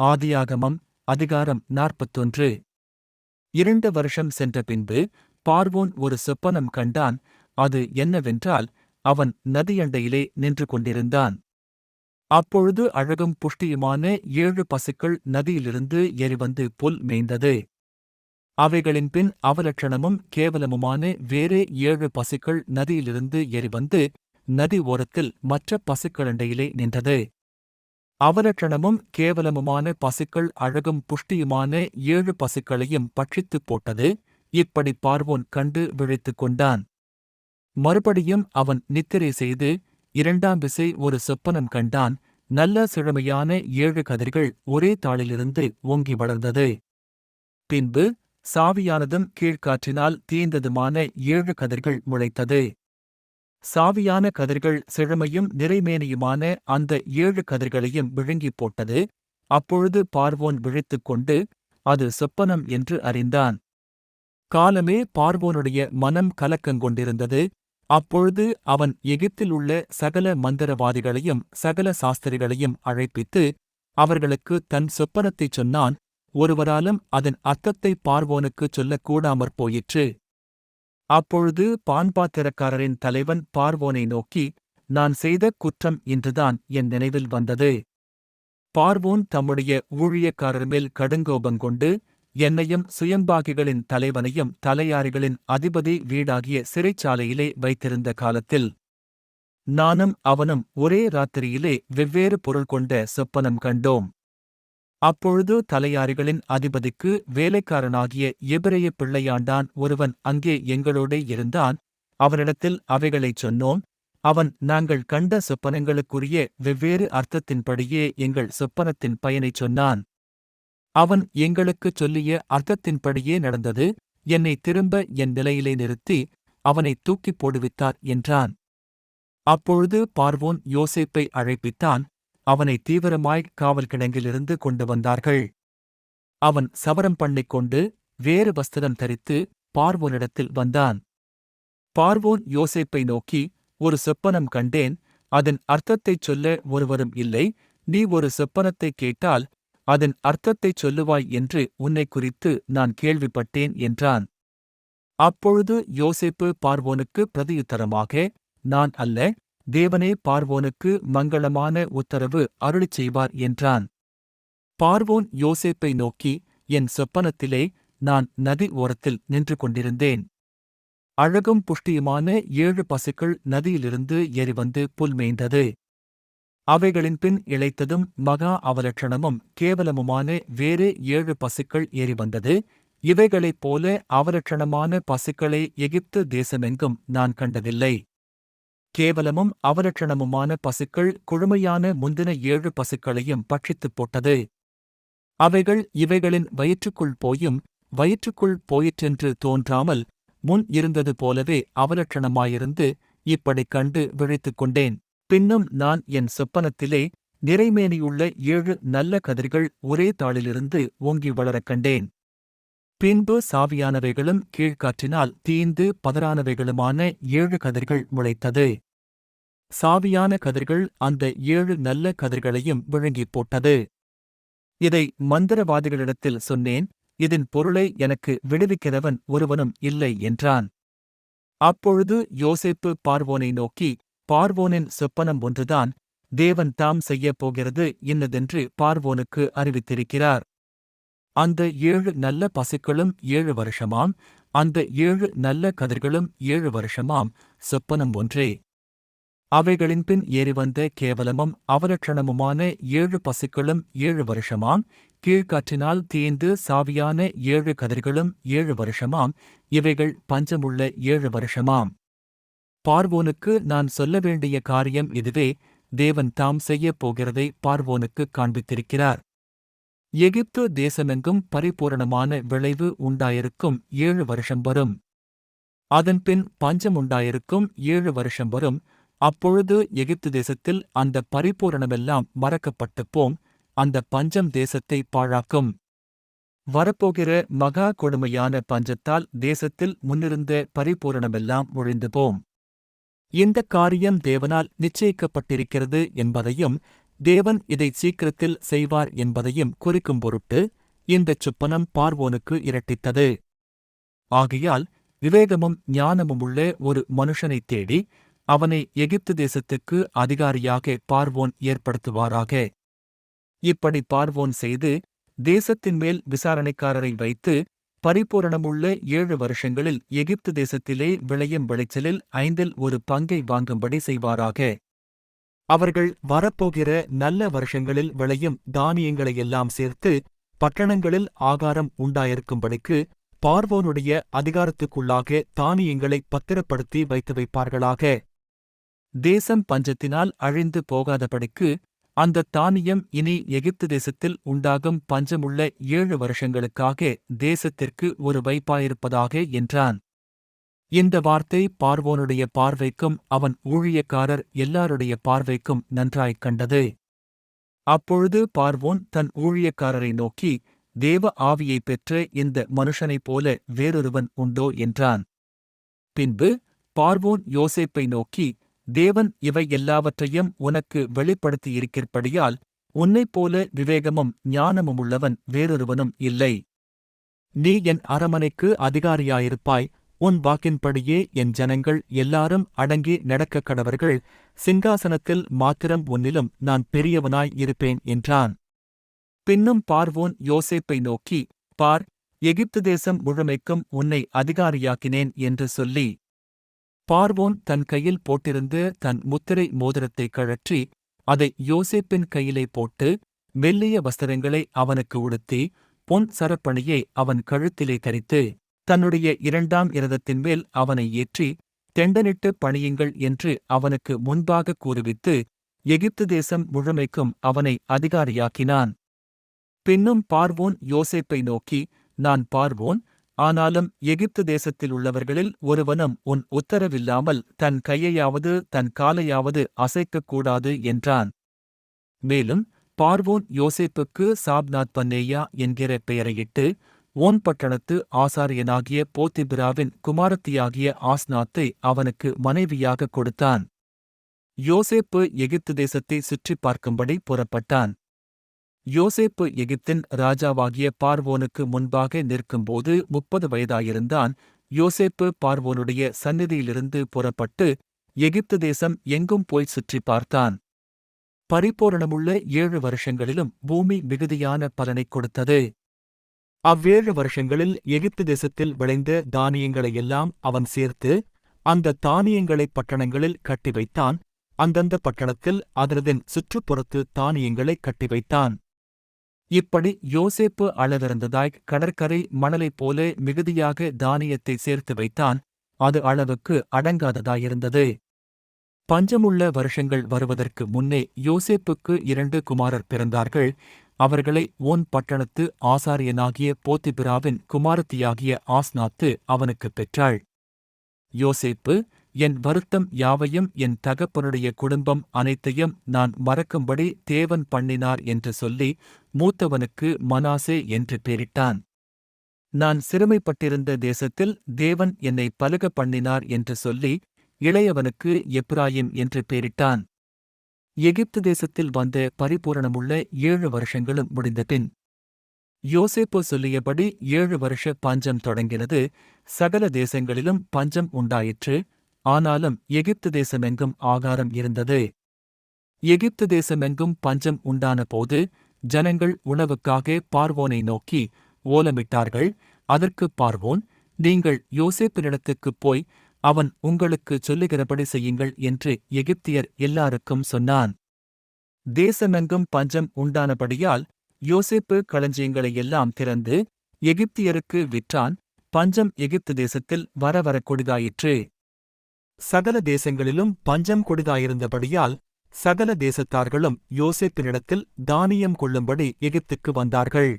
ஆதியாகமம் அதிகாரம் 41. 2 வருஷம் சென்ற பின்பு பார்வோன் ஒரு சொப்பனம் கண்டான். அது என்னவென்றால், அவன் நதியண்டையிலே நின்று கொண்டிருந்தான். அப்பொழுது அழகும் புஷ்டியுமான 7 பசுக்கள் நதியிலிருந்து ஏறிவந்து புல் மேய்ந்தது. அவைகளின் பின் அவலட்சணமும் கேவலமுமான வேறே 7 பசுக்கள் நதியிலிருந்து ஏறிவந்து நதி ஓரத்தில் மற்ற பசுக்களண்டையிலே நின்றது. அவலட்சணமும் கேவலமுமான பசுக்கள் அழகும் புஷ்டியுமான 7 பசுக்களையும் பட்சித்துப் போட்டது. இப்படி பார்வோன் கண்டு விழித்துக் கொண்டான். மறுபடியும் அவன் நித்திரை செய்து 2ஆம் விசை ஒரு சொப்பனம் கண்டான். நல்ல செழுமையான 7 கதிர்கள் ஒரே தாளிலிருந்து ஓங்கி வளர்ந்தது. பின்பு சாவியானதும் கீழ்காற்றினால் தீய்ந்ததுமான 7 கதிர்கள் முளைத்தது. சாவியான கதிர்கள் செழுமையும் நிறைமேனியுமான அந்த 7 கதிர்களையும் விழுங்கிப் போட்டது. அப்பொழுது பார்வோன் விழித்துக் கொண்டு, அது சொப்பனம் என்று அறிந்தான். காலமே பார்வோனுடைய மனம் கலக்கங்கொண்டிருந்தது. அப்பொழுது அவன் எகிப்தில் உள்ள சகல மந்திரவாதிகளையும் சகல சாஸ்திரிகளையும் அழைப்பித்து அவர்களுக்கு தன் சொப்பனத்தைச் சொன்னான். ஒருவராலும் அதன் அர்த்தத்தை பார்வோனுக்குச் சொல்லக்கூடாமற் போயிற்று. அப்பொழுது பான்பாத்திரக்காரரின் தலைவன் பார்வோனை நோக்கி, நான் செய்த குற்றம் இன்றுதான் என் நினைவில் வந்தது. பார்வோன் தம்முடைய ஊழியக்காரர்மேல் கடுங்கோபங்கொண்டு, என்னையும் சுயம்பாகிகளின் தலைவனையும் தலையாரிகளின் அதிபதி வீடாகிய சிறைச்சாலையிலே வைத்திருந்த காலத்தில் நானும் அவனும் ஒரே ராத்திரியிலே வெவ்வேறு பொருள் கொண்ட சொப்பனம் கண்டோம். அப்பொழுது தலையாரிகளின் அதிபதிக்கு வேலைக்காரனாகிய எபிரெய பிள்ளையாண்டான் ஒருவன் அங்கே எங்களோடே இருந்தான். அவனிடத்தில் அவைகளைச் சொன்னோம். அவன் நாங்கள் கண்ட சொப்பனங்களுக்குரிய வெவ்வேறு அர்த்தத்தின்படியே எங்கள் சொப்பனத்தின் பயனைச் சொன்னான். அவன் எங்களுக்குச் சொல்லிய அர்த்தத்தின்படியே நடந்தது. என்னை திரும்ப என் நிலையிலே நிறுத்தி அவனைத் தூக்கிப் போடுவித்தார் என்றான். அப்பொழுது பார்வோன் யோசேப்பை அழைப்பித்தான். அவனை தீவிரமாய் காவல் கிடங்கிலிருந்து கொண்டு வந்தார்கள். அவன் சவரம் பண்ணிக்கொண்டு வேறு வஸ்திரம் தரித்து பார்வோனிடத்தில் வந்தான். பார்வோன் யோசேப்பை நோக்கி, ஒரு சொப்பனம் கண்டேன். அதன் அர்த்தத்தைச் சொல்ல ஒருவரும் இல்லை. நீ ஒரு சொப்பனத்தைக் கேட்டால் அதன் அர்த்தத்தைச் சொல்லுவாய் என்று உன்னைக் குறித்து நான் கேள்விப்பட்டேன் என்றான். அப்பொழுது யோசேப்பு பார்வோனுக்கு பிரதியுத்தரமாக, நான் அல்ல, தேவனே பார்வோனுக்கு மங்களமான உத்தரவு அருளிச் செய்வார் என்றான். பார்வோன் யோசேப்பை நோக்கி, என் சொப்பனத்திலே நான் நதி ஓரத்தில் நின்று கொண்டிருந்தேன். அழகும் புஷ்டியுமான 7 பசுக்கள் நதியிலிருந்து ஏறிவந்து புல் மேய்ந்தது. அவைகளின் பின் இளைத்ததும் மகா அவலட்சணமும் கேவலமுமான வேறே 7 பசுக்கள் ஏறிவந்தது. இவைகளைப் போல அவலட்சணமான பசுக்களை எகிப்து தேசமெங்கும் நான் கண்டதில்லை. கேவலமும் அவலட்சணமுமான பசுக்கள் கொழுமையான முந்தின 7 பசுக்களையும் பட்சித்துப் போட்டது. அவைகள் இவைகளின் வயிற்றுக்குள் போயும் வயிற்றுக்குள் போயிற்றென்று தோன்றாமல் முன் இருந்தது போலவே அவலட்சணமாயிருந்து இப்படிக் கண்டு விழித்துக் கொண்டேன். பின்னும் நான் என் சொப்பனத்திலே நிறைமேனியுள்ள 7 நல்ல கதிர்கள் ஒரே தாளிலிருந்து ஓங்கி வளரக் கண்டேன். பின்பு சாவியானவைகளும் கீழ்காற்றினால் தீய்ந்து பதறானவைகளுமான 7 கதிர்கள் முளைத்தது. சாவியான கதிர்கள் அந்த 7 நல்ல கதிர்களையும் விழுங்கிப் போட்டது. இதை மந்திரவாதிகளிடத்தில் சொன்னேன். இதன் பொருளை எனக்கு விடுவிக்கிறவன் ஒருவனும் இல்லை என்றான். அப்பொழுது யோசேப்பு பார்வோனை நோக்கி, பார்வோனின் சொப்பனம் ஒன்றுதான். தேவன் தாம் செய்யப் போகிறது இன்னதென்று பார்வோனுக்கு அறிவித்திருக்கிறார். அந்த 7 நல்ல பசுக்களும் 7 வருஷமாம். அந்த 7 நல்ல கதிர்களும் 7 வருஷமாம். சொப்பனம் ஒன்றே. அவைகளின் பின் ஏறிவந்த கேவலமும் அவலட்சணமுமான 7 பசுக்களும் 7 வருஷமாம். கீழ்காற்றினால் தீய்ந்து சாவியான 7 கதிர்களும் 7 வருஷமாம். இவைகள் பஞ்சமுள்ள 7 வருஷமாம். பார்வோனுக்கு நான் சொல்ல வேண்டிய காரியம் இதுவே. தேவன் தாம் செய்யப் போகிறதை பார்வோனுக்குக் காண்பித்திருக்கிறார். எகிப்து தேசமெங்கும் பரிபூரணமான விளைவு உண்டாயிருக்கும் 7 வருஷம் வரும். அதன்பின் பஞ்சம் உண்டாயிருக்கும் 7 வருஷம் வரும். அப்பொழுது எகிப்து தேசத்தில் அந்த பரிபூரணமெல்லாம் மறக்கப்பட்டுப் போம். அந்த பஞ்சம் தேசத்தை பாழாக்கும். வரப்போகிற மகா கொடுமையான பஞ்சத்தால் தேசத்தில் முன்னிருந்த பரிபூரணமெல்லாம் ஒழிந்து போம். இந்தக் காரியம் தேவனால் நிச்சயிக்கப்பட்டிருக்கிறது என்பதையும் தேவன் இதை சீக்கிரத்தில் செய்வார் என்பதையும் குறிக்கும் பொருட்டு இந்தச் சொப்பனம் பார்வோனுக்கு இரட்டித்தது. ஆகையால் விவேகமும் ஞானமுமுள்ள ஒரு மனுஷனைத் தேடி அவனை எகிப்து தேசத்துக்கு அதிகாரியாக பார்வோன் ஏற்படுத்துவாராக. இப்படி பார்வோன் செய்து தேசத்தின் மேல் விசாரணைக்காரரை வைத்து பரிபூரணமுள்ள 7 வருஷங்களில் எகிப்து தேசத்திலே விளையும் விளைச்சலில் 1/5 பங்கை வாங்கும்படி செய்வாராக. அவர்கள் வரப்போகிற நல்ல வருஷங்களில் விளையும் தானியங்களையெல்லாம் சேர்த்து பட்டணங்களில் ஆகாரம் உண்டாயிருக்கும்படிக்கு பார்வோனுடைய அதிகாரத்துக்குள்ளாக தானியங்களை பத்திரப்படுத்தி வைத்து வைப்பார்களாக. தேசம் பஞ்சத்தினால் அழிந்து போகாதபடிக்கு அந்த தானியம் இனி எகிப்து தேசத்தில் உண்டாகும் பஞ்சமுள்ள 7 வருஷங்களுக்காக தேசத்திற்கு ஒரு வைப்பாயிருப்பதாக என்றான். இந்த வார்த்தை பார்வோனுடைய பார்வைக்கும் அவன் ஊழியக்காரர் எல்லாருடைய பார்வைக்கும் நன்றாய்க் கண்டது. அப்பொழுது பார்வோன் தன் ஊழியக்காரரை நோக்கி, தேவ ஆவியைப் பெற்ற இந்த மனுஷனைப் போல வேறொருவன் உண்டோ என்றான். பின்பு பார்வோன் யோசேப்பை நோக்கி, தேவன் இவை எல்லாவற்றையும் உனக்கு வெளிப்படுத்தியிருக்கிறபடியால் உன்னைப்போல விவேகமும் ஞானமுமுள்ளவன் வேறொருவனும் இல்லை. நீ என் அரமனைக்கு அதிகாரியாயிருப்பாய். உன் வாக்கின்படியே என் ஜனங்கள் எல்லாரும் அடங்கி நடக்கக் கடவர்கள். சிங்காசனத்தில் மாத்திரம் உன்னிலும் நான் பெரியவனாய் இருப்பேன் என்றான். பின்னும் பார்வோன் யோசேப்பை நோக்கி, பார், எகிப்து தேசம் முழுமைக்கும் உன்னை அதிகாரியாக்கினேன் என்று சொல்லி, பார்வோன் தன் கையில் போட்டிருந்த தன் முத்திரை மோதிரத்தை கழற்றி அதை யோசேப்பின் கையிலே போட்டு மெல்லிய வஸ்திரங்களை அவனுக்கு உடுத்தி பொன் சரப்பணியை அவன் கழுத்திலே தரித்து தன்னுடைய 2ஆம் இரதத்தின் மேல் அவனை ஏற்றி தெண்டனிட்டு பணியுங்கள் என்று அவனுக்கு முன்பாக கூறுவித்து எகிப்து தேசம் முழுமைக்கும் அவனை அதிகாரியாக்கினான். பின்னும் பார்வோன் யோசேப்பை நோக்கி, நான் பார்வோன், ஆனாலும் எகிப்து தேசத்திலுள்ளவர்களில் ஒருவனும் உன் உத்தரவில்லாமல் தன் கையையாவது தன் காலையாவது அசைக்கக்கூடாது என்றான். மேலும் பார்வோன் யோசேப்புக்கு சாப்நாத் பன்னேயா என்கிற பெயரையிட்டு ஓன் பட்டணத்து ஆசாரியனாகிய போத்திபிராவின் குமாரத்தியாகிய ஆஸ்நாத்தை அவனுக்கு மனைவியாகக் கொடுத்தான். யோசேப்பு எகிப்து தேசத்தை சுற்றிப் பார்க்கும்படி புறப்பட்டான். யோசேப்பு எகிப்தின் ராஜாவாகிய பார்வோனுக்கு முன்பாக நிற்கும்போது 30 வயதாயிருந்தான். யோசேப்பு பார்வோனுடைய சந்நிதியிலிருந்து புறப்பட்டு எகிப்து தேசம் எங்கும் போய் சுற்றிப் பார்த்தான். பரிபூரணமுள்ள 7 வருஷங்களிலும் பூமி மிகுதியான பலனைக் கொடுத்தது. அவ்வேழு வருஷங்களில் எகிப்து தேசத்தில் விளைந்த தானியங்களையெல்லாம் அவன் சேர்த்து அந்த தானியங்களைப் பட்டணங்களில் கட்டி வைத்தான். அந்தந்த பட்டணத்தில் அதனதின் சுற்றுப்புறத்து தானியங்களைக் கட்டி வைத்தான். இப்படி யோசேப்பு அளவிறந்ததாய் கடற்கரை மணலைப் போல மிகுதியாக தானியத்தை சேர்த்து வைத்தான். அது அளவுக்கு அடங்காததாயிருந்தது. பஞ்சமுள்ள வருஷங்கள் வருவதற்கு முன்னே யோசேப்புக்கு 2 குமாரர் பிறந்தார்கள். அவர்களை ஓன் பட்டணத்து ஆசாரியனாகிய போத்திபிராவின் குமாரத்தியாகிய ஆஸ்நாத்து அவனுக்குப் பெற்றாள். யோசேப்பு, என் வருத்தம் யாவையும் என் தகப்பனுடைய குடும்பம் அனைத்தையும் நான் மறக்கும்படி தேவன் பண்ணினார் என்று சொல்லி மூத்தவனுக்கு மனாசே என்று பெயரிட்டான். நான் சிறுமைப்பட்டிருந்த தேசத்தில் தேவன் என்னை பலுக பண்ணினார் என்று சொல்லி இளையவனுக்கு எப்ராயிம் என்று பெயரிட்டான். எகிப்து தேசத்தில் வந்த பரிபூரணமுள்ள 7 வருஷங்களும் முடிந்தபின் யோசேப்பு சொல்லியபடி 7 வருஷ பஞ்சம் தொடங்கினது. சகல தேசங்களிலும் பஞ்சம் உண்டாயிற்று. ஆனாலும் எகிப்து தேசமெங்கும் ஆகாரம் இருந்தது. எகிப்து தேசமெங்கும் பஞ்சம் உண்டான போது ஜனங்கள் உணவுக்காக பார்வோனை நோக்கி ஓலமிட்டார்கள். அதற்குப் பார்வோன், நீங்கள் யோசேப்பினிடத்துக்குப் போய் அவன் உங்களுக்குச் சொல்லுகிறபடி செய்யுங்கள் என்று எகிப்தியர் எல்லாருக்கும் சொன்னான். தேசமெங்கும் பஞ்சம் உண்டானபடியால் யோசேப்பு களஞ்சியங்களையெல்லாம் திறந்து எகிப்தியருக்கு விற்றான். பஞ்சம் எகிப்து தேசத்தில் வரவர கொடிதாயிற்று. சகல தேசங்களிலும் பஞ்சம் கொடிதாயிருந்தபடியால் சகல தேசத்தார்களும் யோசேப்பினிடத்தில் தானியம் கொள்ளும்படி எகிப்துக்கு வந்தார்கள்.